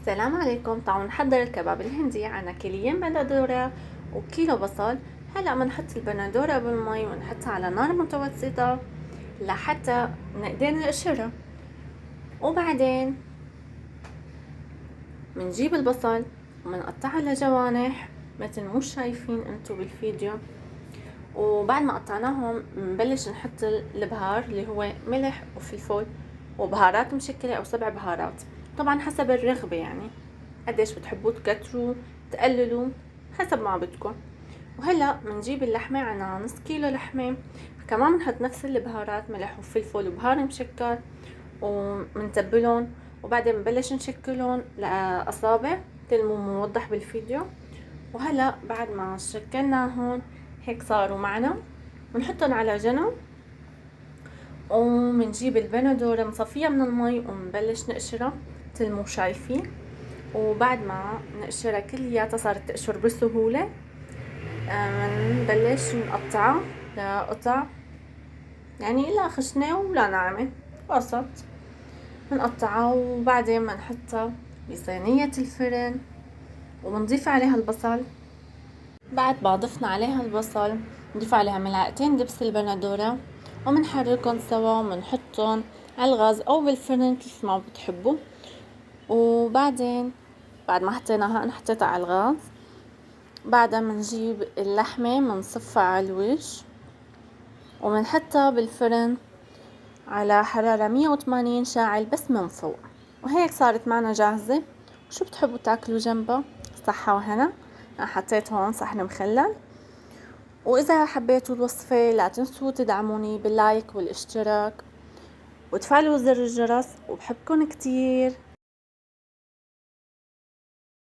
السلام عليكم. تعالوا نحضر الكباب الهندي. عنا كيلين بندورة وكيلو بصل. هلا بنحط البندورة بالمي ونحطها على نار متوسطة لحتى نقدر نقشرها، وبعدين بنجيب البصل وبنقطعها لجوانح مثل مو شايفين انتو بالفيديو. وبعد ما قطعناهم بنبلش نحط البهار اللي هو ملح وفلفل وبهارات مشكلة او 7 بهارات، طبعا حسب الرغبة، يعني قديش بتحبوا تكتروا تقللوا حسب ما بدكم. وهلا بنجيب اللحمة، عنا نص كيلو لحمة، كمان بنحط نفس البهارات ملح وفلفل وبهار مشكل ومنتبلهم، وبعدين بنبلش نشكلهم لأصابع مثل ما موضح بالفيديو. وهلا بعد ما شكلناهم هيك صاروا معنا بنحطهم على جنب، وبنجيب البندورة بنصفيها من المي وبنبلش نقشرها مثل ما شايفين. وبعد ما نقشرها كلياتها صارت تقشر بسهولة، بنبلش نقطعها لقطع يعني لا خشنة ولا ناعمة، وسط بنقطعها. وبعدين بنحطها بصينية الفرن وبنضيف عليها البصل. بعد ما ضفنا عليها البصل نضيف عليها ملعقتين دبس البندورة وبنحركهم سوا وبنحطهم على الغاز او بالفرن كيف ما بتحبوا. وبعدين بعد ما حطيناها انا حطيتها على الغاز، بعدها بنجيب اللحمة بنصفها على الوش وبنحطها بالفرن على حرارة 180 شاعل بس من فوق. وهيك صارت معنا جاهزة. وشو بتحبوا تاكلوا جنبها؟ صحة وهنا. انا حطيت هون صحن مخلل. واذا حبيتوا الوصفة لا تنسوا تدعموني باللايك والاشتراك وتفعلوا زر الجرس، وبحبكم كتير.